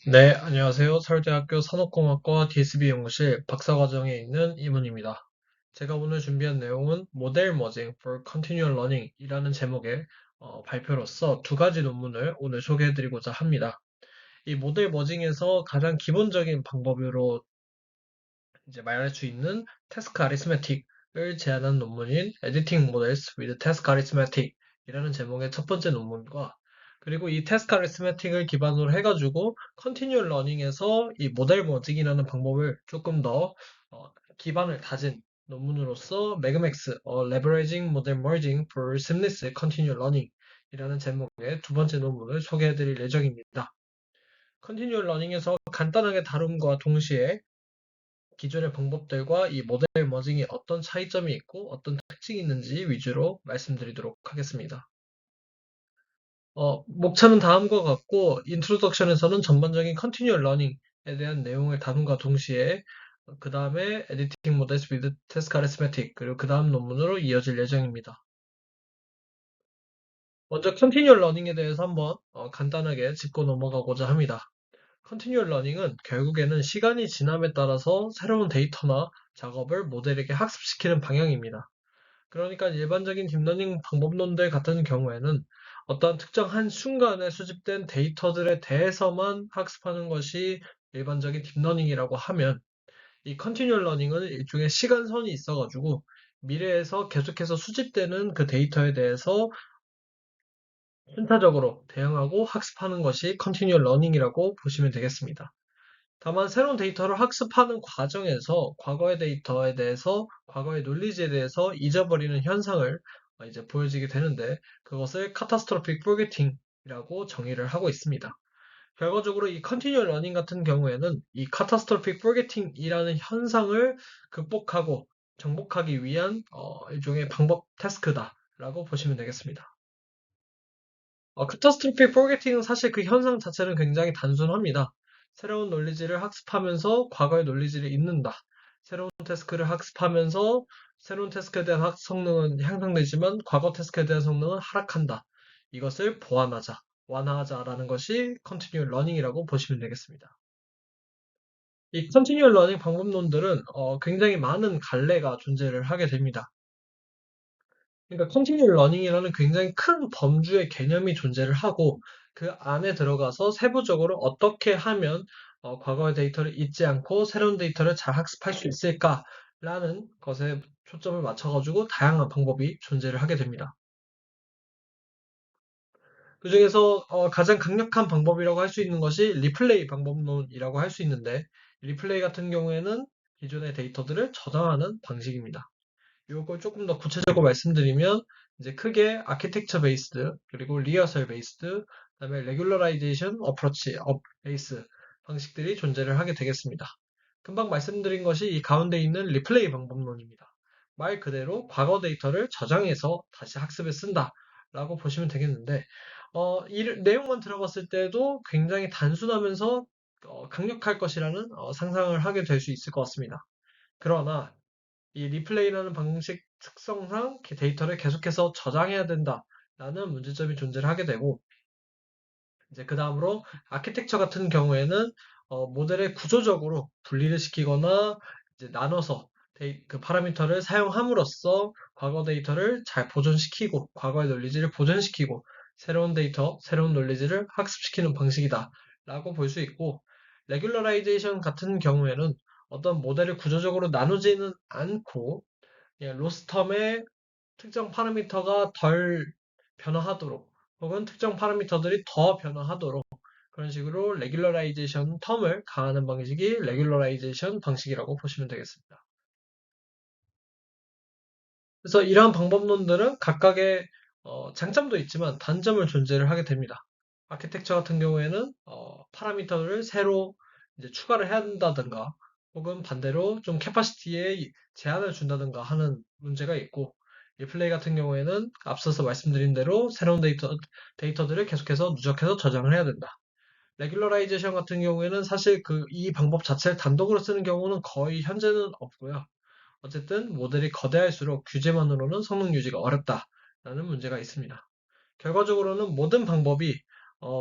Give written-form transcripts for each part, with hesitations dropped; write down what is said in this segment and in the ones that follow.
네, 안녕하세요. 서울대학교 산업공학과 DSB 연구실 박사과정에 있는 이문입니다. 제가 오늘 준비한 내용은 Model Merging for Continual Learning 이라는 제목의 발표로서 두 가지 논문을 오늘 소개해드리고자 합니다. 이 모델 머징에서 가장 기본적인 방법으로 이제 말할 수 있는 Task Arithmetic을 제안한 논문인 Editing Models with Task Arithmetic 이라는 제목의 첫 번째 논문과 그리고 이 Task Arithmetic을 기반으로 해가지고 Continual Learning에서 이 모델 머징이라는 방법을 조금 더 기반을 다진 논문으로서 매그맥스 Leveraging Model Merging for Seamless Continual Learning 이라는 제목의 두 번째 논문을 소개해드릴 예정입니다. Continual Learning에서 간단하게 다룸과 동시에 기존의 방법들과 이 모델 머징이 어떤 차이점이 있고 어떤 특징이 있는지 위주로 말씀드리도록 하겠습니다. 목차는 다음과 같고 인트로덕션에서는 전반적인 컨티뉴얼 러닝에 대한 내용을 다룬과 동시에 그 다음에 에디팅 모델스 위드 태스크 아리스메틱 그리고 그 다음 논문으로 이어질 예정입니다. 먼저 컨티뉴얼 러닝에 대해서 한번 간단하게 짚고 넘어가고자 합니다. 컨티뉴얼 러닝은 결국에는 시간이 지남에 따라서 새로운 데이터나 작업을 모델에게 학습시키는 방향입니다. 그러니까 일반적인 딥러닝 방법론들 같은 경우에는 어떤 특정 한 순간에 수집된 데이터들에 대해서만 학습하는 것이 일반적인 딥러닝이라고 하면 이 컨티뉴얼 러닝은 일종의 시간선이 있어가지고 미래에서 계속해서 수집되는 그 데이터에 대해서 순차적으로 대응하고 학습하는 것이 컨티뉴얼 러닝이라고 보시면 되겠습니다. 다만 새로운 데이터를 학습하는 과정에서 과거의 데이터에 대해서 과거의 논리지에 대해서 잊어버리는 현상을 이제 보여지게 되는데 그것을 catastrophic forgetting이라고 정의를 하고 있습니다. 결과적으로 이 continual learning 같은 경우에는 이 catastrophic forgetting이라는 현상을 극복하고 정복하기 위한 일종의 방법 태스크다라고 보시면 되겠습니다. catastrophic forgetting은 사실 그 현상 자체는 굉장히 단순합니다. 새로운 논리지를 학습하면서 과거의 논리지를 잊는다. 새로운 태스크를 학습하면서 새로운 태스크에 대한 성능은 향상되지만 과거 태스크에 대한 성능은 하락한다. 이것을 보완하자, 완화하자라는 것이 continual learning이라고 보시면 되겠습니다. 이 continual learning 방법론들은 굉장히 많은 갈래가 존재를 하게 됩니다. 그러니까 컨티뉴얼 러닝이라는 굉장히 큰 범주의 개념이 존재를 하고 그 안에 들어가서 세부적으로 어떻게 하면 과거의 데이터를 잊지 않고 새로운 데이터를 잘 학습할 수 있을까라는 것에 초점을 맞춰가지고 다양한 방법이 존재를 하게 됩니다. 그중에서 가장 강력한 방법이라고 할 수 있는 것이 리플레이 방법론이라고 할 수 있는데 리플레이 같은 경우에는 기존의 데이터들을 저장하는 방식입니다. 요걸 조금 더 구체적으로 말씀드리면 이제 크게 아키텍처 베이스드 그리고 리허설 베이스드 그다음에 레귤러라이제이션 어프로치 베이스 방식들이 존재를 하게 되겠습니다. 금방 말씀드린 것이 이 가운데 있는 리플레이 방법론입니다. 말 그대로 과거 데이터를 저장해서 다시 학습에 쓴다라고 보시면 되겠는데 이 내용만 들어봤을 때도 굉장히 단순하면서 강력할 것이라는 상상을 하게 될 수 있을 것 같습니다. 그러나 이 리플레이라는 방식 특성상 데이터를 계속해서 저장해야 된다라는 문제점이 존재를 하게 되고 이제 그 다음으로 아키텍처 같은 경우에는 모델을 구조적으로 분리를 시키거나 이제 나눠서 그 파라미터를 사용함으로써 과거 데이터를 잘 보존시키고 과거의 논리지를 보존시키고 새로운 데이터, 새로운 논리지를 학습시키는 방식이다라고 볼 수 있고 레귤러라이제이션 같은 경우에는 어떤 모델을 구조적으로 나누지는 않고 그냥 로스텀의 특정 파라미터가 덜 변화하도록 혹은 특정 파라미터들이 더 변화하도록 그런 식으로 레귤러라이제이션 텀을 가하는 방식이 레귤러라이제이션 방식이라고 보시면 되겠습니다. 그래서 이러한 방법론들은 각각의 장점도 있지만 단점을 존재를 하게 됩니다. 아키텍처 같은 경우에는 파라미터를 새로 이제 추가를 해야 한다든가 혹은 반대로 좀 캐파시티에 제한을 준다든가 하는 문제가 있고 리플레이 같은 경우에는 앞서서 말씀드린 대로 새로운 데이터들을 계속해서 누적해서 저장을 해야 된다. 레귤러라이제이션 같은 경우에는 사실 이 방법 자체를 단독으로 쓰는 경우는 거의 현재는 없고요. 어쨌든 모델이 거대할수록 규제만으로는 성능 유지가 어렵다라는 문제가 있습니다. 결과적으로는 모든 방법이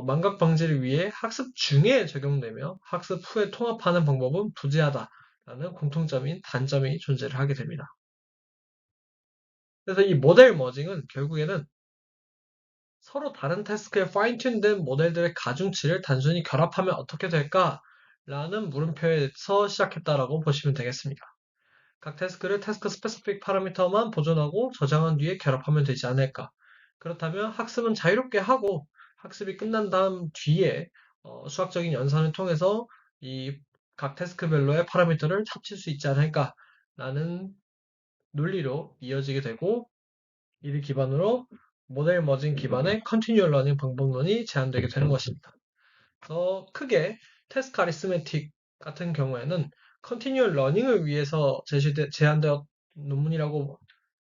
망각 방지를 위해 학습 중에 적용되며 학습 후에 통합하는 방법은 부재하다라는 공통점인 단점이 존재를 하게 됩니다. 그래서 이 모델 머징은 결국에는 서로 다른 태스크에 파인튠된 모델들의 가중치를 단순히 결합하면 어떻게 될까? 라는 물음표에서 시작했다라고 보시면 되겠습니다. 각 태스크를 태스크 스페시픽 파라미터만 보존하고 저장한 뒤에 결합하면 되지 않을까? 그렇다면 학습은 자유롭게 하고 학습이 끝난 다음 뒤에 수학적인 연산을 통해서 이 각 태스크별로의 파라미터를 합칠 수 있지 않을까라는 논리로 이어지게 되고 이를 기반으로 모델 머징 기반의 컨티뉴얼 러닝 방법론이 제안되게 되는 것입니다. 더 크게 태스크 아리스메틱 같은 경우에는 컨티뉴얼 러닝을 위해서 제안되었 논문이라고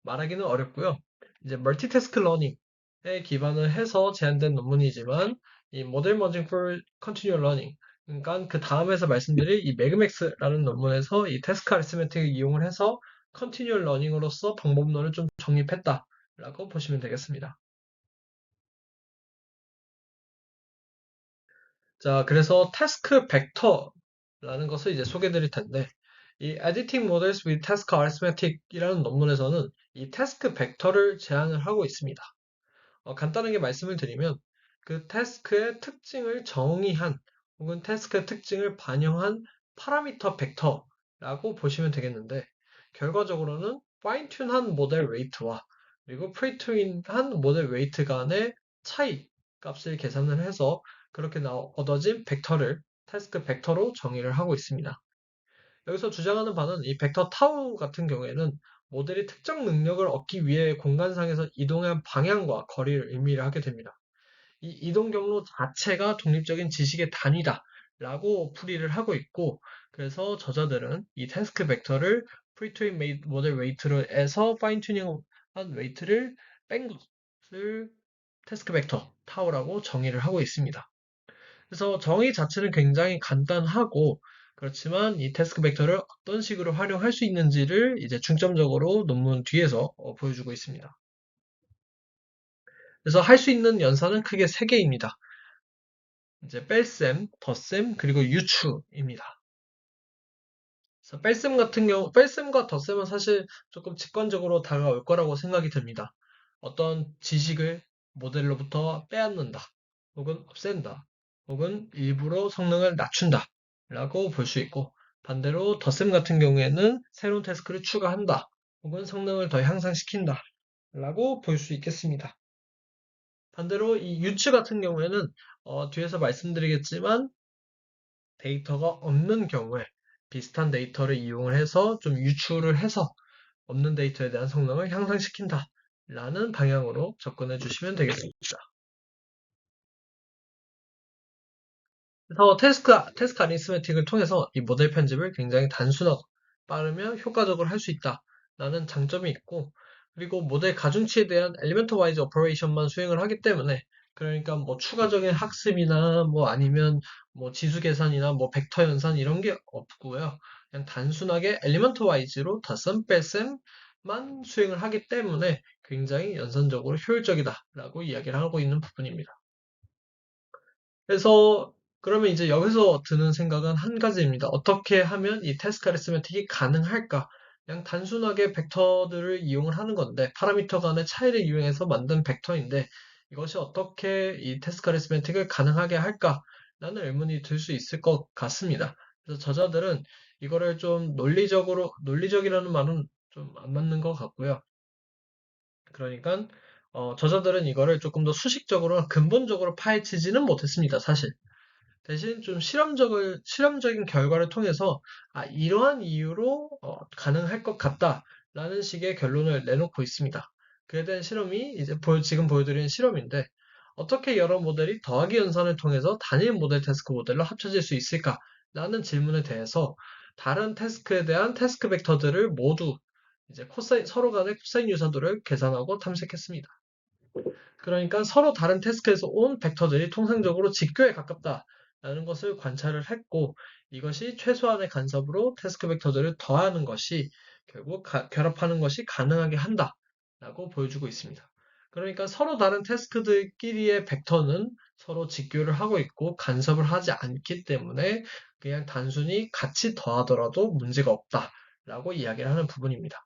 말하기는 어렵고요. 이제 멀티태스크 러닝에 기반을 해서 제안된 논문이지만 이 모델 머징 for continual learning 그러니까 그 다음에서 말씀드릴 이 매그맥스라는 논문에서 이 태스크 아리스메틱을 이용을 해서 컨티뉴얼 러닝으로서 방법론을 좀 정립했다라고 보시면 되겠습니다. 자, 그래서 태스크 벡터라는 것을 이제 소개해 드릴 텐데, 이 Editing Models with Task Arithmetic이라는 논문에서는 이 태스크 벡터를 제안을 하고 있습니다. 간단하게 말씀을 드리면, 그 태스크의 특징을 정의한, 혹은 태스크의 특징을 반영한 파라미터 벡터라고 보시면 되겠는데, 결과적으로는 파인튠한 모델 웨이트와 그리고 프리튠한 모델 웨이트 간의 차이 값을 계산을 해서 그렇게 얻어진 벡터를 태스크 벡터로 정의를 하고 있습니다. 여기서 주장하는 바는 이 벡터 타우 같은 경우에는 모델이 특정 능력을 얻기 위해 공간상에서 이동한 방향과 거리를 의미를 하게 됩니다. 이 이동 경로 자체가 독립적인 지식의 단위다 라고 풀이를 하고 있고 그래서 저자들은 이 태스크 벡터를 프리트윈 모델 웨이트로 해서 파인 튜닝한 웨이트를 뺀 것을 태스크 벡터 타우라고 정의를 하고 있습니다. 그래서 정의 자체는 굉장히 간단하고 그렇지만 이 태스크 벡터를 어떤 식으로 활용할 수 있는지를 이제 중점적으로 논문 뒤에서 보여주고 있습니다. 그래서 할 수 있는 연산은 크게 세 개입니다. 이제 뺄셈, 덧셈, 그리고 유추입니다. 그래서 뺄셈 같은 경우, 뺄셈과 덧셈은 사실 조금 직관적으로 다가올 거라고 생각이 듭니다. 어떤 지식을 모델로부터 빼앗는다, 혹은 없앤다, 혹은 일부러 성능을 낮춘다, 라고 볼 수 있고, 반대로 덧셈 같은 경우에는 새로운 태스크를 추가한다, 혹은 성능을 더 향상시킨다, 라고 볼 수 있겠습니다. 반대로 이 유추 같은 경우에는 뒤에서 말씀드리겠지만 데이터가 없는 경우에 비슷한 데이터를 이용을 해서 좀 유추를 해서 없는 데이터에 대한 성능을 향상시킨다 라는 방향으로 접근해 주시면 되겠습니다. 그래서 태스크 아리스메틱을 통해서 이 모델 편집을 굉장히 단순하고 빠르며 효과적으로 할 수 있다라는 장점이 있고 그리고 모델 가중치에 대한 엘리멘트 와이즈 오퍼레이션만 수행을 하기 때문에 그러니까 뭐 추가적인 학습이나 뭐 아니면 뭐 지수 계산이나 뭐 벡터 연산 이런 게 없고요. 그냥 단순하게 엘리멘트 와이즈로 덧셈 뺄셈만 수행을 하기 때문에 굉장히 연산적으로 효율적이다라고 이야기를 하고 있는 부분입니다. 그래서 그러면 이제 여기서 드는 생각은 한 가지입니다. 어떻게 하면 이 태스크 어리스메틱이 가능할까? 그냥 단순하게 벡터들을 이용을 하는 건데 파라미터 간의 차이를 이용해서 만든 벡터인데 이것이 어떻게 이 태스크 어리스메틱을 가능하게 할까? 라는 의문이 들 수 있을 것 같습니다. 그래서 저자들은 이거를 좀 논리적이라는 말은 좀 안 맞는 것 같고요. 그러니까 저자들은 이거를 조금 더 수식적으로 근본적으로 파헤치지는 못했습니다, 사실. 대신 좀 실험적인 결과를 통해서, 이러한 이유로 가능할 것 같다라는 식의 결론을 내놓고 있습니다. 그에 대한 실험이 이제 지금 보여드리는 실험인데, 어떻게 여러 모델이 더하기 연산을 통해서 단일 모델 태스크 모델로 합쳐질 수 있을까라는 질문에 대해서 다른 태스크에 대한 태스크 벡터들을 모두 이제 서로 간의 코사인 유사도를 계산하고 탐색했습니다. 그러니까 서로 다른 태스크에서 온 벡터들이 통상적으로 직교에 가깝다라는 것을 관찰을 했고 이것이 최소한의 간섭으로 태스크 벡터들을 더하는 것이 결국 결합하는 것이 가능하게 한다라고 보여주고 있습니다. 그러니까 서로 다른 태스크들끼리의 벡터는 서로 직교를 하고 있고 간섭을 하지 않기 때문에 그냥 단순히 같이 더하더라도 문제가 없다라고 이야기를 하는 부분입니다.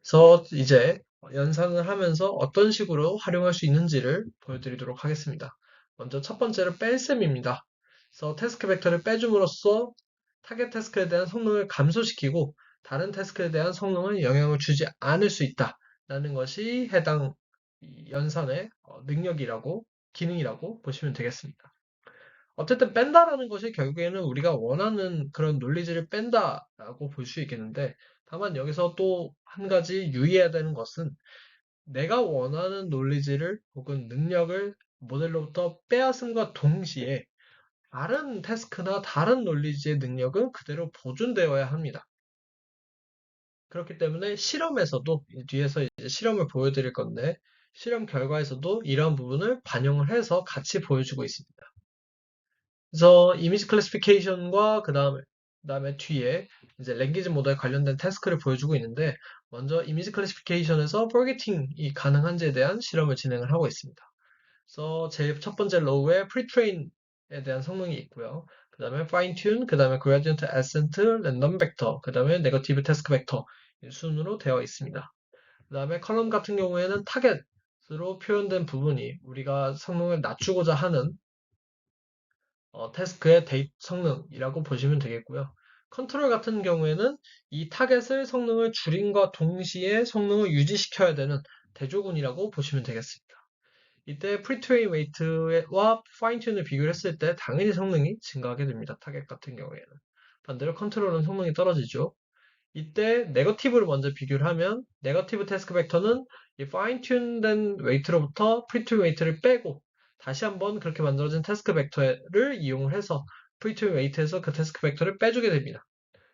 그래서 이제 연산을 하면서 어떤 식으로 활용할 수 있는지를 보여드리도록 하겠습니다. 먼저 첫 번째로 뺄셈입니다. 그래서 태스크 벡터를 빼줌으로써 타겟 태스크에 대한 성능을 감소시키고 다른 태스크에 대한 성능을 영향을 주지 않을 수 있다라는 것이 해당 연산의 능력이라고 기능이라고 보시면 되겠습니다. 어쨌든 뺀다라는 것이 결국에는 우리가 원하는 그런 논리지를 뺀다라고 볼 수 있겠는데, 다만 여기서 또 한 가지 유의해야 되는 것은 내가 원하는 논리지를 혹은 능력을 모델로부터 빼앗음과 동시에 다른 태스크나 다른 논리지의 능력은 그대로 보존되어야 합니다. 그렇기 때문에 실험에서도 뒤에서 이제 실험을 보여드릴 건데 실험 결과에서도 이러한 부분을 반영을 해서 같이 보여주고 있습니다. 그래서 이미지 클래시피케이션과 그다음에 뒤에 이제 랭귀지 모델 관련된 태스크를 보여주고 있는데 먼저 이미지 클래시피케이션에서 포겟팅이 가능한지에 대한 실험을 진행을 하고 있습니다. 그래서 제일 첫 번째 로우에 프리트레인에 대한 성능이 있고요. 그다음에 파인 튠, 그다음에 그레디언트 에센트, 랜덤 벡터, 그다음에 네거티브 태스크 벡터 순으로 되어 있습니다. 그다음에 컬럼 같은 경우에는 타겟으로 표현된 부분이 우리가 성능을 낮추고자 하는 태스크의 성능이라고 보시면 되겠고요. 컨트롤 같은 경우에는 이 타겟을 성능을 줄임과 동시에 성능을 유지시켜야 되는 대조군이라고 보시면 되겠습니다. 이때 프리트레인 웨이트와 파인튠을 비교를 했을 때 당연히 성능이 증가하게 됩니다. 타겟 같은 경우에는. 반대로 컨트롤은 성능이 떨어지죠. 이때 네거티브를 먼저 비교를 하면 네거티브 태스크 벡터는 이 파인튠된 웨이트로부터 프리튠 웨이트를 빼고 다시 한번 그렇게 만들어진 태스크 벡터를 이용을 해서 프리튠 웨이트에서 그 태스크 벡터를 빼주게 됩니다.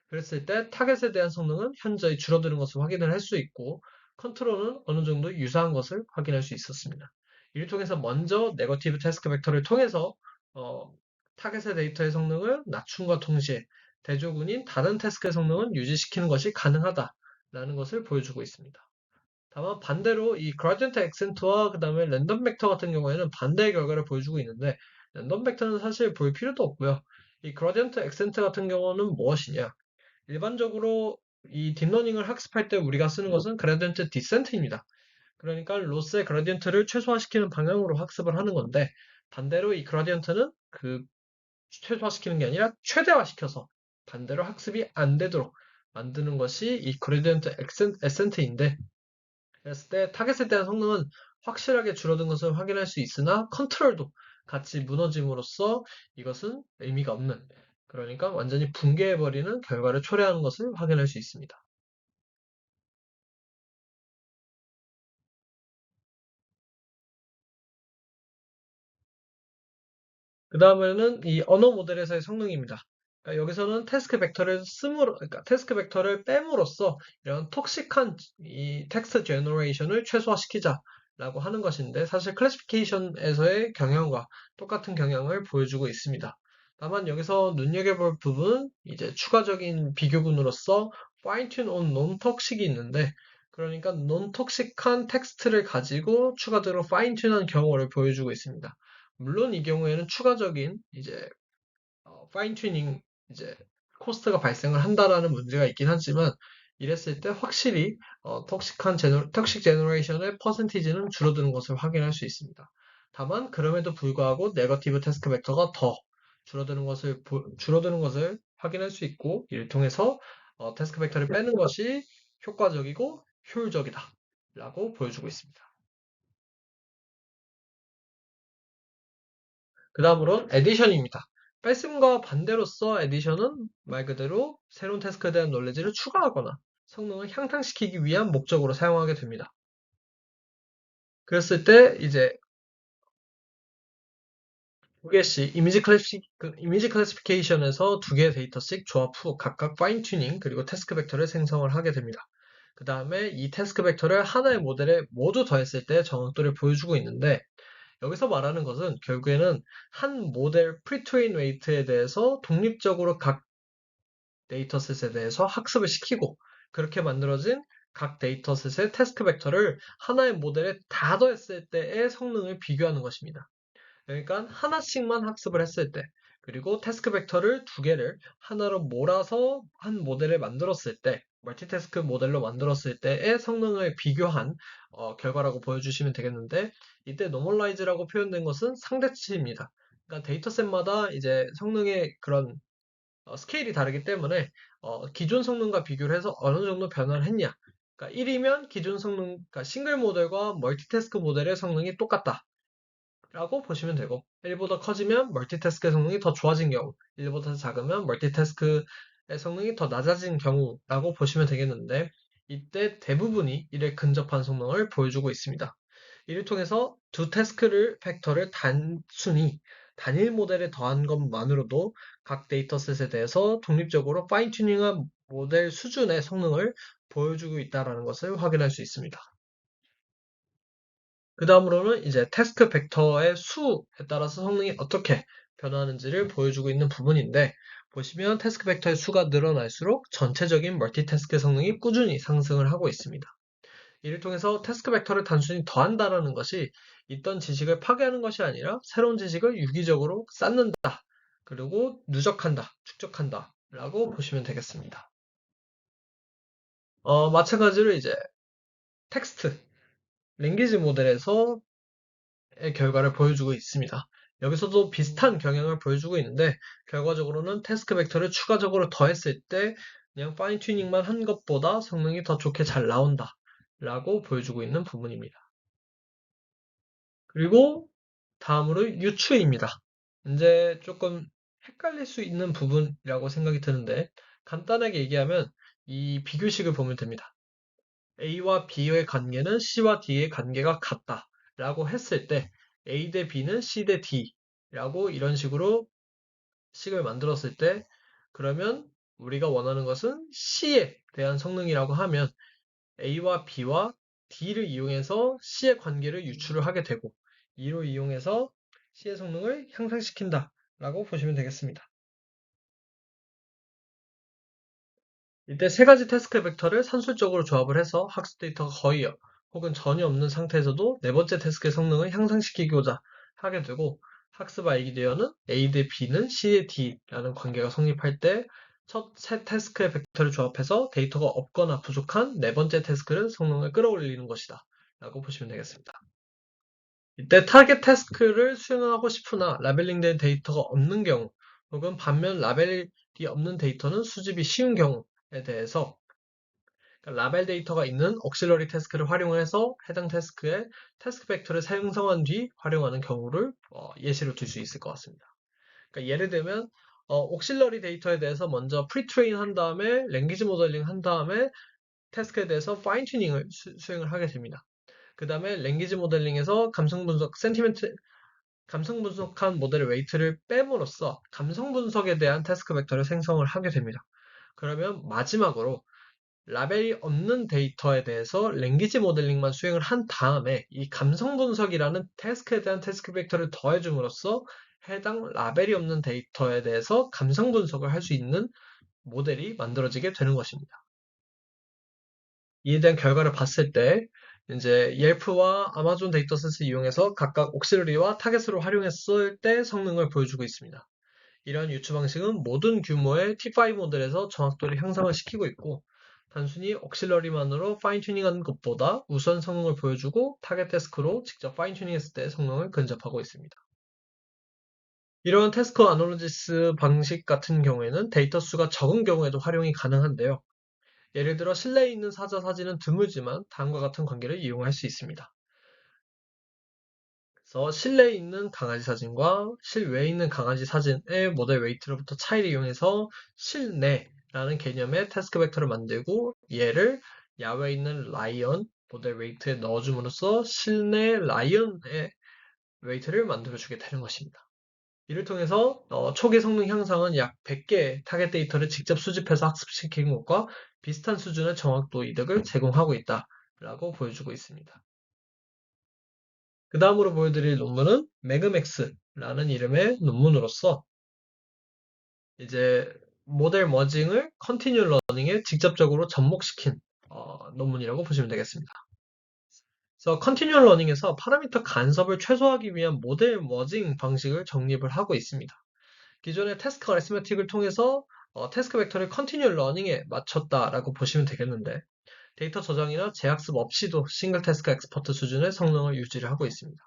그랬을 때 타겟에 대한 성능은 현저히 줄어드는 것을 확인을 할 수 있고 컨트롤은 어느 정도 유사한 것을 확인할 수 있었습니다. 이를 통해서 먼저 네거티브 태스크 벡터를 통해서 어, 타겟의 데이터의 성능을 낮춤과 동시에 대조군인 다른 태스크의 성능은 유지시키는 것이 가능하다라는 것을 보여주고 있습니다. 다만 반대로 이 그라디언트 액센트와 그 다음에 랜덤 벡터 같은 경우에는 반대의 결과를 보여주고 있는데 랜덤 벡터는 사실 볼 필요도 없고요. 이 그라디언트 액센트 같은 경우는 무엇이냐? 일반적으로 이 딥러닝을 학습할 때 우리가 쓰는 것은 그라디언트 디센트입니다. 그러니까 로스의 그라디언트를 최소화시키는 방향으로 학습을 하는 건데 반대로 이 그라디언트는 그 최소화시키는 게 아니라 최대화시켜서 반대로 학습이 안 되도록 만드는 것이 이 그라디언트 에센트인데 그랬을 때 타겟에 대한 성능은 확실하게 줄어든 것을 확인할 수 있으나 컨트롤도 같이 무너짐으로써 이것은 의미가 없는 그러니까 완전히 붕괴해버리는 결과를 초래하는 것을 확인할 수 있습니다. 그 다음에는 이 언어 모델에서의 성능입니다. 그러니까 여기서는 그러니까 태스크 벡터를 뺨으로써 이런 톡식한 이 텍스트 제너레이션을 최소화시키자라고 하는 것인데 사실 클래시피케이션에서의 경향과 똑같은 경향을 보여주고 있습니다. 다만 여기서 눈여겨볼 부분 이제 추가적인 비교군으로서 fine tune on non-toxic이 있는데 그러니까 non-toxic한 텍스트를 가지고 추가적으로 fine tune한 경우를 보여주고 있습니다. 물론 이 경우에는 추가적인 이제 파인 튜닝 이제 코스트가 발생을 한다라는 문제가 있긴 하지만 이랬을 때 확실히 톡식 제너레이션의 퍼센티지는 줄어드는 것을 확인할 수 있습니다. 다만 그럼에도 불구하고 네거티브 태스크 벡터가 더 줄어드는 것을 확인할 수 있고 이를 통해서 태스크 벡터를 빼는 것이 효과적이고 효율적이다라고 보여주고 있습니다. 그 다음으로 에디션입니다. 뺄셈과 반대로서 에디션은 말 그대로 새로운 태스크에 대한 놀레지를 추가하거나 성능을 향상시키기 위한 목적으로 사용하게 됩니다. 그랬을 때 이제 두 개씩 이미지 클래시피케이션에서 두 개의 데이터씩 조합 후 각각 파인 튜닝 그리고 태스크 벡터를 생성을 하게 됩니다. 그 다음에 이 태스크 벡터를 하나의 모델에 모두 더했을 때 정확도를 보여주고 있는데 여기서 말하는 것은 결국에는 한 모델 프리트레인 웨이트에 대해서 독립적으로 각 데이터셋에 대해서 학습을 시키고 그렇게 만들어진 각 데이터셋의 태스크 벡터를 하나의 모델에 다 더했을 때의 성능을 비교하는 것입니다. 그러니까 하나씩만 학습을 했을 때, 그리고 태스크 벡터를 두 개를 하나로 몰아서 한 모델을 만들었을 때, 멀티태스크 모델로 만들었을 때의 성능을 비교한 결과라고 보여주시면 되겠는데, 이때 노멀라이즈라고 표현된 것은 상대치입니다. 그러니까 데이터셋마다 이제 성능의 그런 스케일이 다르기 때문에 기존 성능과 비교를 해서 어느 정도 변화를 했냐. 그러니까 1이면 기존 성능, 그러니까 싱글 모델과 멀티태스크 모델의 성능이 똑같다. 라고 보시면 되고 1보다 커지면 멀티태스크의 성능이 더 좋아진 경우 1보다 작으면 멀티태스크의 성능이 더 낮아진 경우라고 보시면 되겠는데 이때 대부분이 1에 근접한 성능을 보여주고 있습니다. 이를 통해서 두 태스크를 팩터를 단순히 단일 모델에 더한 것만으로도 각 데이터셋에 대해서 독립적으로 파인 튜닝한 모델 수준의 성능을 보여주고 있다는 것을 확인할 수 있습니다. 그 다음으로는 이제 태스크 벡터의 수에 따라서 성능이 어떻게 변하는지를 보여주고 있는 부분인데 보시면 태스크 벡터의 수가 늘어날수록 전체적인 멀티태스크 성능이 꾸준히 상승을 하고 있습니다. 이를 통해서 태스크 벡터를 단순히 더한다라는 것이 있던 지식을 파괴하는 것이 아니라 새로운 지식을 유기적으로 쌓는다. 그리고 누적한다, 축적한다 라고 보시면 되겠습니다. 마찬가지로 이제 텍스트, 랭귀지 모델에서 결과를 보여주고 있습니다. 여기서도 비슷한 경향을 보여주고 있는데 결과적으로는 태스크 벡터를 추가적으로 더했을 때 그냥 파인 튜닝만 한 것보다 성능이 더 좋게 잘 나온다 라고 보여주고 있는 부분입니다. 그리고 다음으로 유추입니다. 이제 조금 헷갈릴 수 있는 부분이라고 생각이 드는데 간단하게 얘기하면 이 비교식을 보면 됩니다. A와 B의 관계는 C와 D의 관계가 같다 라고 했을 때 A 대 B는 C 대 D 라고 이런 식으로 식을 만들었을 때 그러면 우리가 원하는 것은 C에 대한 성능이라고 하면 A와 B와 D를 이용해서 C의 관계를 유추를 하게 되고 이로 이용해서 C의 성능을 향상시킨다 라고 보시면 되겠습니다. 이때 세 가지 태스크 벡터를 산술적으로 조합을 해서 학습 데이터가 거의 혹은 전혀 없는 상태에서도 네 번째 태스크의 성능을 향상시키고자 하게 되고 학습 아이디어는 A 대 B는 C 대 D라는 관계가 성립할 때 첫 세 태스크의 벡터를 조합해서 데이터가 없거나 부족한 네 번째 태스크를 성능을 끌어올리는 것이다 라고 보시면 되겠습니다. 이때 타겟 태스크를 수행하고 싶으나 라벨링된 데이터가 없는 경우 혹은 반면 라벨이 없는 데이터는 수집이 쉬운 경우에 대해서 그러니까 라벨 데이터가 있는 억실러리 태스크를 활용해서 해당 태스크의 태스크 벡터를 생성한 뒤 활용하는 경우를 예시로 들 수 있을 것 같습니다. 그러니까 예를 들면 옥실러리 데이터에 대해서 먼저 프리트레인 한 다음에 랭귀지 모델링 한 다음에 태스크에 대해서 파인 튜닝을 수행을 하게 됩니다. 그 다음에 랭귀지 모델링에서 감성 분석, 센티멘트, 감성 분석한 모델의 웨이트를 빼므로써 감성 분석에 대한 태스크 벡터를 생성을 하게 됩니다. 그러면 마지막으로 라벨이 없는 데이터에 대해서 랭귀지 모델링만 수행을 한 다음에 이 감성 분석이라는 태스크에 대한 태스크 벡터를 더해줌으로써 해당 라벨이 없는 데이터에 대해서 감성 분석을 할 수 있는 모델이 만들어지게 되는 것입니다. 이에 대한 결과를 봤을 때 이제 옐프와 아마존 데이터셋을 이용해서 각각 옥실러리와 타겟으로 활용했을 때 성능을 보여주고 있습니다. 이러한 유추 방식은 모든 규모의 T5 모델에서 정확도를 향상을 시키고 있고 단순히 옥실러리만으로 파인 튜닝하는 것보다 우수한 성능을 보여주고 타겟 태스크로 직접 파인 튜닝했을 때 성능을 근접하고 있습니다. 이러한 태스크 아놀로지스 방식 같은 경우에는 데이터 수가 적은 경우에도 활용이 가능한데요. 예를 들어 실내에 있는 사자 사진은 드물지만 다음과 같은 관계를 이용할 수 있습니다. 그래서 실내에 있는 강아지 사진과 실외에 있는 강아지 사진의 모델 웨이트로부터 차이를 이용해서 실내라는 개념의 태스크 벡터를 만들고 얘를 야외에 있는 라이언 모델 웨이트에 넣어줌으로써 실내 라이언의 웨이트를 만들어주게 되는 것입니다. 이를 통해서 초기 성능 향상은 약 100개의 타겟 데이터를 직접 수집해서 학습시킨 것과 비슷한 수준의 정확도 이득을 제공하고 있다라고 보여주고 있습니다. 그 다음으로 보여드릴 논문은 매그맥스라는 이름의 논문으로서 이제 모델 머징을 컨티뉴 러닝에 직접적으로 접목시킨 논문이라고 보시면 되겠습니다. 그래서 컨티뉴얼 러닝에서 파라미터 간섭을 최소화하기 위한 모델 머징 방식을 정립을 하고 있습니다. 기존의 태스크 어리스메틱을 통해서 태스크 벡터를 컨티뉴얼 러닝에 맞췄다라고 보시면 되겠는데 데이터 저장이나 재학습 없이도 싱글 태스크 엑스퍼트 수준의 성능을 유지를 하고 있습니다.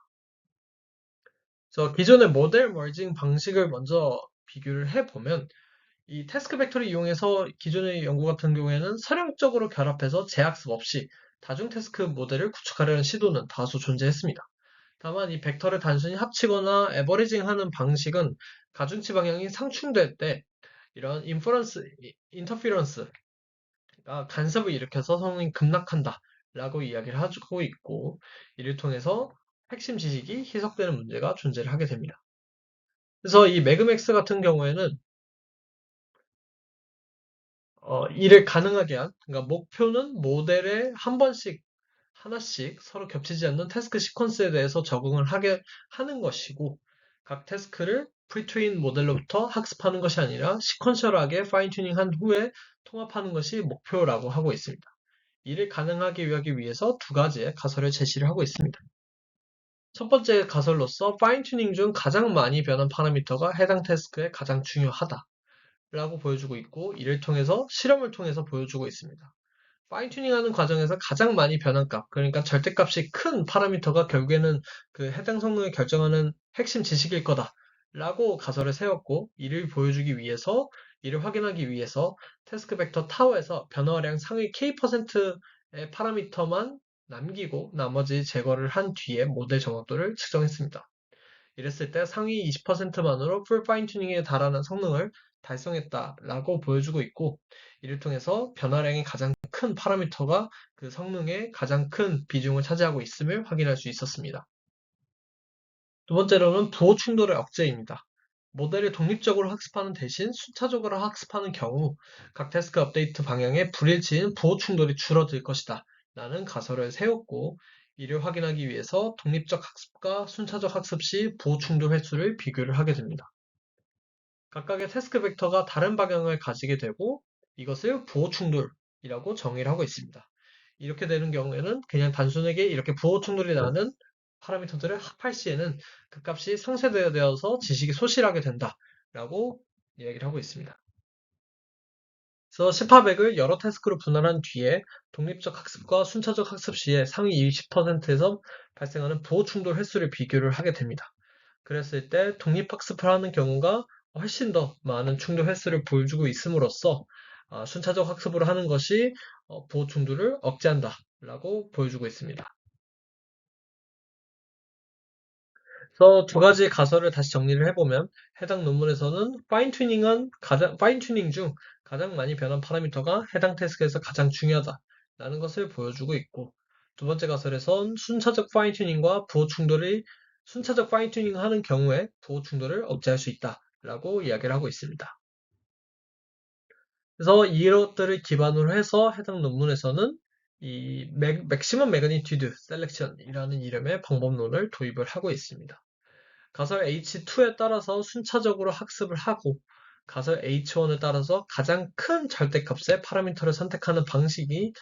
그래서 기존의 모델 머징 방식을 먼저 비교를 해보면 이 태스크 벡터를 이용해서 기존의 연구 같은 경우에는 서령적으로 결합해서 재학습 없이 다중 태스크 모델을 구축하려는 시도는 다수 존재했습니다. 다만 이 벡터를 단순히 합치거나 에버리징 하는 방식은 가중치 방향이 상충될 때 이런 인터피런스가 간섭을 일으켜서 성능이 급락한다 라고 이야기를 하고 있고 이를 통해서 핵심 지식이 희석되는 문제가 존재를 하게 됩니다. 그래서 이 매그맥스 같은 경우에는 이를 가능하게 한, 그러니까 목표는 모델에 한 번씩, 하나씩 서로 겹치지 않는 태스크 시퀀스에 대해서 적응을 하게 하는 것이고, 각 태스크를 프리트레인 모델로부터 학습하는 것이 아니라 시퀀셜하게 파인 튜닝한 후에 통합하는 것이 목표라고 하고 있습니다. 이를 가능하게 하기 위해서 두 가지의 가설을 제시를 하고 있습니다. 첫 번째 가설로서 파인 튜닝 중 가장 많이 변한 파라미터가 해당 태스크에 가장 중요하다. 라고 보여주고 있고 이를 통해서 실험을 통해서 보여주고 있습니다. 파인튜닝하는 과정에서 가장 많이 변한 값, 그러니까 절대값이 큰 파라미터가 결국에는 그 해당 성능을 결정하는 핵심 지식일 거다. 라고 가설을 세웠고 이를 보여주기 위해서 이를 확인하기 위해서 태스크 벡터 타워에서 변화량 상위 K%의 파라미터만 남기고 나머지 제거를 한 뒤에 모델 정확도를 측정했습니다. 이랬을 때 상위 20%만으로 풀 파인 튜닝에 달하는 성능을 달성했다라고 보여주고 있고 이를 통해서 변화량이 가장 큰 파라미터가 그 성능의 가장 큰 비중을 차지하고 있음을 확인할 수 있었습니다. 두 번째로는 부호 충돌의 억제입니다. 모델을 독립적으로 학습하는 대신 순차적으로 학습하는 경우 각 태스크 업데이트 방향의 불일치인 부호 충돌이 줄어들 것이다 라는 가설을 세웠고 이를 확인하기 위해서 독립적 학습과 순차적 학습 시 부호 충돌 횟수를 비교를 하게 됩니다. 각각의 태스크 벡터가 다른 방향을 가지게 되고 이것을 부호 충돌이라고 정의를 하고 있습니다. 이렇게 되는 경우에는 그냥 단순하게 이렇게 부호 충돌이 나는 파라미터들을 합할 시에는 그 값이 상쇄되어서 지식이 소실하게 된다라고 이야기를 하고 있습니다. 그래서 10합액을 여러 태스크로 분할한 뒤에 독립적 학습과 순차적 학습 시에 상위 20%에서 발생하는 부호 충돌 횟수를 비교를 하게 됩니다. 그랬을 때 독립학습을 하는 경우가 훨씬 더 많은 충돌 횟수를 보여주고 있음으로써 순차적 학습을 하는 것이 부호 충돌을 억제한다라고 보여주고 있습니다. 그래서 두 가지 가설을 다시 정리를 해보면 해당 논문에서는 파인 튜닝 중 가장 많이 변한 파라미터가 해당 태스크에서 가장 중요하다라는 것을 보여주고 있고 두 번째 가설에선 순차적 파인 튜닝 하는 경우에 부호 충돌을 억제할 수 있다라고 이야기를 하고 있습니다. 그래서 이것들을 기반으로 해서 해당 논문에서는 이 맥시멈 매그니튜드 셀렉션이라는 이름의 방법론을 도입을 하고 있습니다. 가설 H2에 따라서 순차적으로 학습을 하고 가설 H1에 따라서 가장 큰 절대값의 파라미터를 선택하는 방식의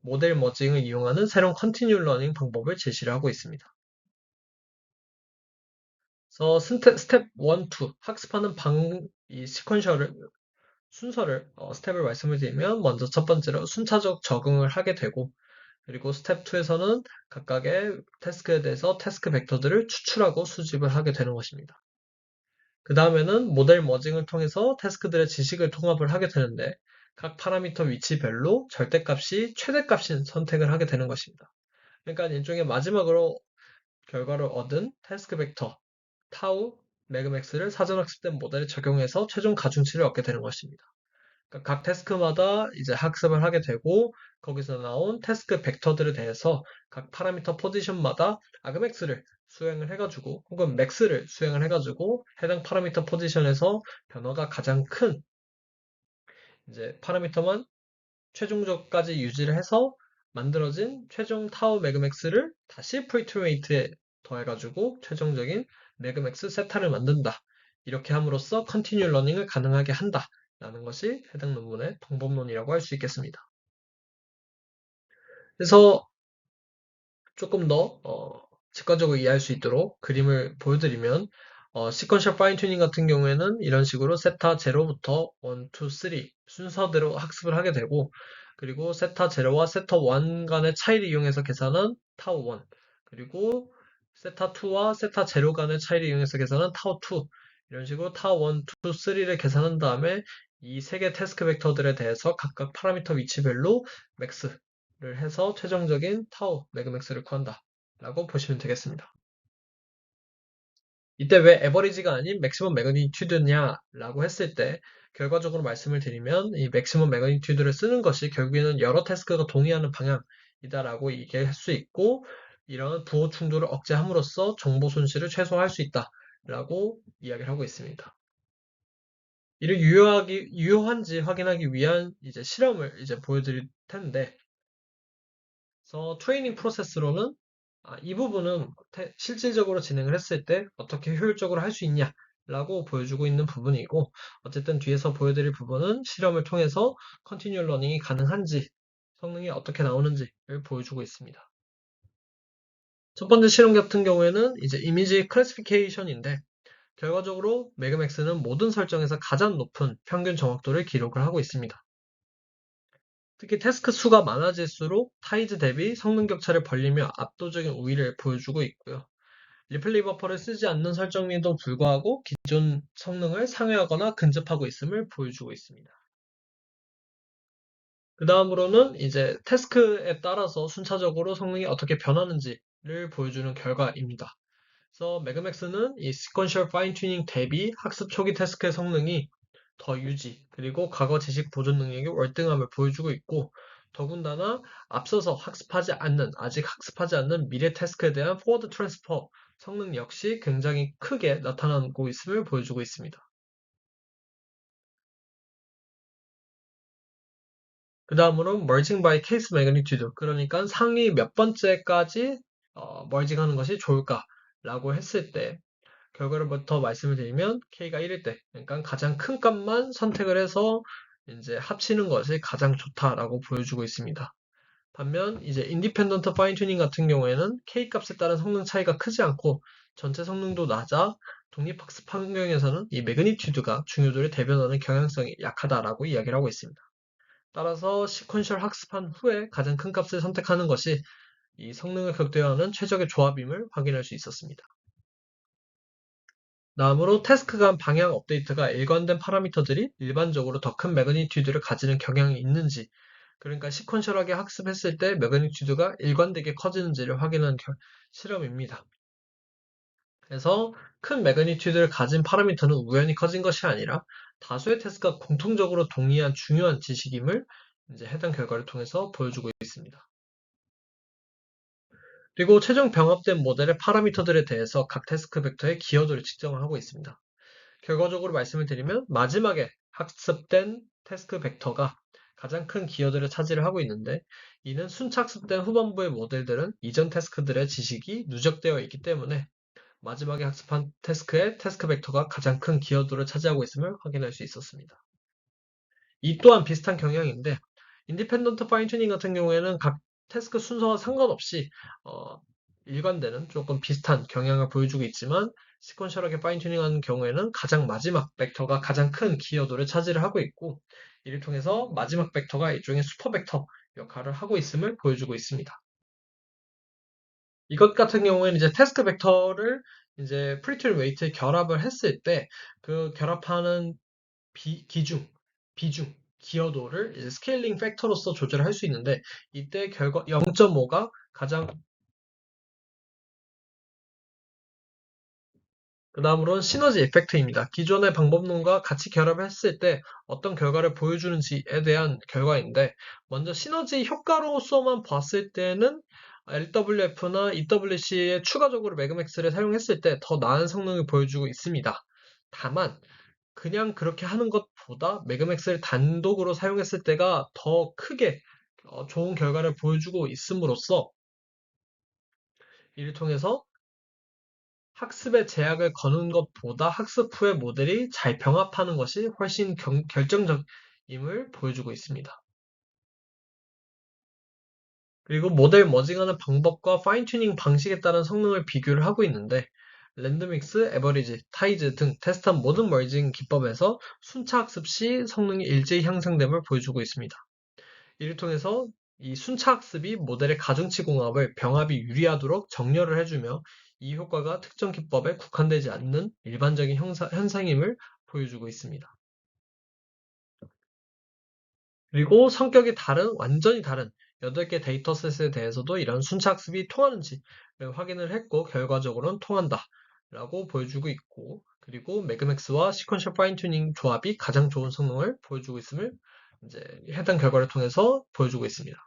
모델 머징을 이용하는 새로운 컨티뉴 러닝 방법을 제시를 하고 있습니다. 그래서 스텝 1, 2 학습하는 이 순서를 스텝을 말씀을 드리면 먼저 첫 번째로 순차적 적응을 하게 되고 그리고 스텝 2에서는 각각의 태스크에 대해서 태스크 벡터들을 추출하고 수집을 하게 되는 것입니다. 그 다음에는 모델 머징을 통해서 태스크들의 지식을 통합을 하게 되는데 각 파라미터 위치별로 절대값이 최대값인 선택을 하게 되는 것입니다. 그러니까 일종의 마지막으로 결과를 얻은 태스크 벡터 타우, 매그맥스를 사전 학습된 모델에 적용해서 최종 가중치를 얻게 되는 것입니다. 그러니까 각 태스크마다 이제 학습을 하게 되고 거기서 나온 태스크 벡터들에 대해서 각 파라미터 포지션마다 아그맥스를 수행을 해가지고 혹은 맥스를 수행을 해가지고 해당 파라미터 포지션에서 변화가 가장 큰 이제 파라미터만 최종적까지 유지를 해서 만들어진 최종 타워 매그맥스를 다시 프리트웨이트에 더해가지고 최종적인 매그맥스 세타를 만든다. 이렇게 함으로써 컨티뉴 러닝을 가능하게 한다. 라는 것이 해당 논문의 방법론이라고 할 수 있겠습니다. 그래서 조금 더 직관적으로 이해할 수 있도록 그림을 보여드리면 시퀀셜 파인 튜닝 같은 경우에는 이런 식으로 세타 0부터 1, 2, 3 순서대로 학습을 하게 되고 그리고 세타 0와 세타 1 간의 차이를 이용해서 계산한 타우 1 그리고 세타 2와 세타 0 간의 차이를 이용해서 계산한 타우 2 이런 식으로 타우 1, 2, 3를 계산한 다음에 이 세 개 태스크 벡터들에 대해서 각각 파라미터 위치별로 맥스 를 해서 최종적인 타우 매그맥스를 구한다 라고 보시면 되겠습니다. 이때 왜 에버리지가 아닌 맥시멈 매그니튜드냐 라고 했을 때 결과적으로 말씀을 드리면 이 맥시멈 매그니튜드를 쓰는 것이 결국에는 여러 태스크가 동의하는 방향이다 라고 얘기할 수 있고 이런 부호 충돌을 억제함으로써 정보 손실을 최소화할 수 있다 라고 이야기를 하고 있습니다. 이를 유효한지 확인하기 위한 이제 실험을 이제 보여드릴 텐데 그래서 트레이닝 프로세스로는 이 부분은 실질적으로 진행을 했을 때 어떻게 효율적으로 할 수 있냐라고 보여주고 있는 부분이고 어쨌든 뒤에서 보여드릴 부분은 실험을 통해서 컨티뉴얼 러닝이 가능한지 성능이 어떻게 나오는지를 보여주고 있습니다. 첫 번째 실험 같은 경우에는 이제 이미지 클래시피케이션인데 결과적으로 매그맥스는 모든 설정에서 가장 높은 평균 정확도를 기록을 하고 있습니다. 특히 태스크 수가 많아질수록 타이즈 대비 성능 격차를 벌리며 압도적인 우위를 보여주고 있고요. 리플레이 버퍼를 쓰지 않는 설정에도 불구하고 기존 성능을 상회하거나 근접하고 있음을 보여주고 있습니다. 그 다음으로는 이제 태스크에 따라서 순차적으로 성능이 어떻게 변하는지를 보여주는 결과입니다. 그래서 매그맥스는 이 시퀀셜 파인 튜닝 대비 학습 초기 태스크의 성능이 더 유지, 그리고 과거 지식 보존 능력의 월등함을 보여주고 있고, 더군다나 앞서서 아직 학습하지 않는 미래 태스크에 대한 포워드 트랜스퍼 성능 역시 굉장히 크게 나타나고 있음을 보여주고 있습니다. 그 다음으로 merging by case magnitude, 그러니까 상위 몇 번째까지 merging하는 것이 좋을까라고 했을 때 결과를부터 말씀을 드리면 K가 1일 때, 그러니까 가장 큰 값만 선택을 해서 이제 합치는 것이 가장 좋다라고 보여주고 있습니다. 반면 이제 인디펜던트 파인 튜닝 같은 경우에는 K 값에 따른 성능 차이가 크지 않고 전체 성능도 낮아 독립학습 환경에서는 이 매그니튜드가 중요도를 대변하는 경향성이 약하다라고 이야기를 하고 있습니다. 따라서 시퀀셜 학습한 후에 가장 큰 값을 선택하는 것이 이 성능을 극대화하는 최적의 조합임을 확인할 수 있었습니다. 다음으로 태스크 간 방향 업데이트가 일관된 파라미터들이 일반적으로 더 큰 매그니튜드를 가지는 경향이 있는지, 그러니까 시퀀셜하게 학습했을 때 매그니튜드가 일관되게 커지는지를 확인한 실험입니다. 그래서 큰 매그니튜드를 가진 파라미터는 우연히 커진 것이 아니라 다수의 태스크가 공통적으로 동의한 중요한 지식임을 이제 해당 결과를 통해서 보여주고 있습니다. 그리고 최종 병합된 모델의 파라미터들에 대해서 각 태스크 벡터의 기여도를 측정을 하고 있습니다. 결과적으로 말씀을 드리면 마지막에 학습된 태스크 벡터가 가장 큰 기여도를 차지를 하고 있는데 이는 순착습된 후반부의 모델들은 이전 태스크들의 지식이 누적되어 있기 때문에 마지막에 학습한 태스크의 태스크 벡터가 가장 큰 기여도를 차지하고 있음을 확인할 수 있었습니다. 이 또한 비슷한 경향인데 인디펜던트 파인 튜닝 같은 경우에는 각 태스크 순서와 상관없이 어, 일관되는 조금 비슷한 경향을 보여주고 있지만 시퀀셜하게 파인 튜닝하는 경우에는 가장 마지막 벡터가 가장 큰 기여도를 차지를 하고 있고 이를 통해서 마지막 벡터가 일종의 슈퍼 벡터 역할을 하고 있음을 보여주고 있습니다. 이것 같은 경우에는 이제 태스크 벡터를 이제 프리튠 웨이트에 결합을 했을 때 그 결합하는 비중, 기여도를 이제 스케일링 팩터로서 조절할 수 있는데 이때 결과 0.5가 가장 그 다음으로는 시너지 이펙트입니다. 기존의 방법론과 같이 결합했을 때 어떤 결과를 보여주는지에 대한 결과인데 먼저 시너지 효과로서만 봤을 때는 LWF나 EWC에 추가적으로 매그맥스를 사용했을 때 더 나은 성능을 보여주고 있습니다. 다만 그냥 그렇게 하는 것보다 매그맥스를 단독으로 사용했을 때가 더 크게 좋은 결과를 보여주고 있음으로써 이를 통해서 학습에 제약을 거는 것보다 학습 후에 모델이 잘 병합하는 것이 훨씬 결정적임을 보여주고 있습니다. 그리고 모델 머징하는 방법과 파인 튜닝 방식에 따른 성능을 비교를 하고 있는데 랜드믹스, 에버리지, 타이즈 등 테스트한 모든 머징 기법에서 순차 학습 시 성능이 일제히 향상됨을 보여주고 있습니다. 이를 통해서 이 순차 학습이 모델의 가중치 공합을 병합이 유리하도록 정렬을 해주며 이 효과가 특정 기법에 국한되지 않는 일반적인 현상임을 보여주고 있습니다. 그리고 성격이 완전히 다른 8개 데이터셋에 대해서도 이런 순차 학습이 통하는지 확인을 했고, 결과적으로는 통한다 라고 보여주고 있고, 그리고 매그맥스와 시퀀셜 파인 튜닝 조합이 가장 좋은 성능을 보여주고 있음을 이제 해당 결과를 통해서 보여주고 있습니다.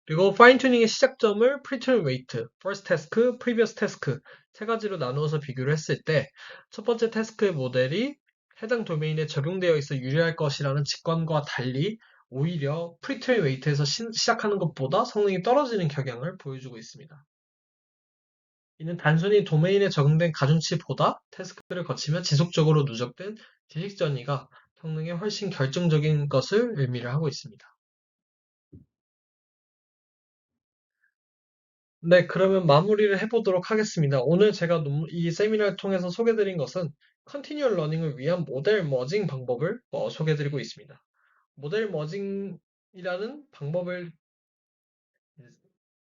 그리고 파인 튜닝의 시작점을 프리트렌 웨이트, 퍼스트 태스크, 프리비어스 태스크 세 가지로 나누어서 비교를 했을 때 첫 번째 태스크의 모델이 해당 도메인에 적용되어 있어 유리할 것이라는 직관과 달리 오히려 프리트렌 웨이트에서 시작하는 것보다 성능이 떨어지는 경향을 보여주고 있습니다. 이는 단순히 도메인에 적용된 가중치보다 태스크를 거치며 지속적으로 누적된 지식 전이가 성능에 훨씬 결정적인 것을 의미를 하고 있습니다. 네, 그러면 마무리를 해보도록 하겠습니다. 오늘 제가 이 세미나를 통해서 소개드린 것은 컨티뉴얼 러닝을 위한 모델 머징 방법을 소개드리고 있습니다. 모델 머징이라는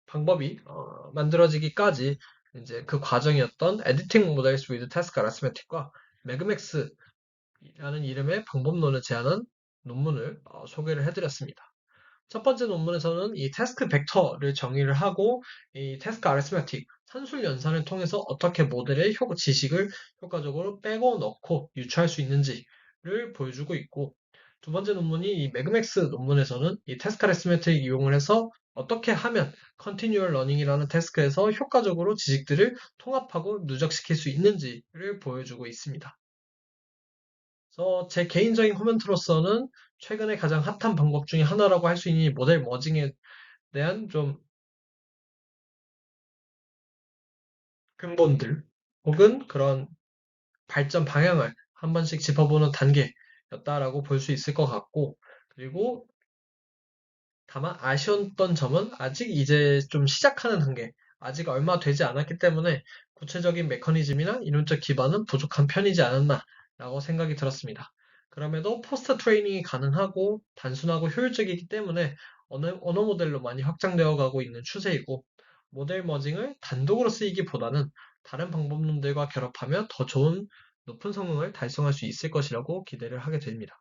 방법이 만들어지기까지 이제 그 과정이었던 Editing Models with Task Arithmetic과 매그맥스라는 이름의 방법론을 제안한 논문을 소개를 해드렸습니다. 첫 번째 논문에서는 이 태스크 벡터를 정의를 하고 이 태스크 아리스메틱 산술 연산을 통해서 어떻게 모델의 지식을 효과적으로 빼고 넣고 유추할 수 있는지를 보여주고 있고, 두 번째 논문이 이 매그맥스 논문에서는 이 태스크 아리스메틱 이용을 해서 어떻게 하면 컨티뉴얼 러닝이라는 태스크에서 효과적으로 지식들을 통합하고 누적시킬 수 있는지를 보여주고 있습니다. 그래서 제 개인적인 코멘트로서는 최근에 가장 핫한 방법 중에 하나라고 할 수 있는 이 모델 머징에 대한 좀 근본들 혹은 그런 발전 방향을 한 번씩 짚어보는 단계였다라고 볼 수 있을 것 같고, 그리고 다만 아쉬웠던 점은 아직 이제 좀 시작하는 단계, 아직 얼마 되지 않았기 때문에 구체적인 메커니즘이나 이론적 기반은 부족한 편이지 않았나라고 생각이 들었습니다. 그럼에도 포스트 트레이닝이 가능하고 단순하고 효율적이기 때문에 언어 모델로 많이 확장되어 가고 있는 추세이고, 모델 머징을 단독으로 쓰이기보다는 다른 방법론들과 결합하며 더 좋은 높은 성능을 달성할 수 있을 것이라고 기대를 하게 됩니다.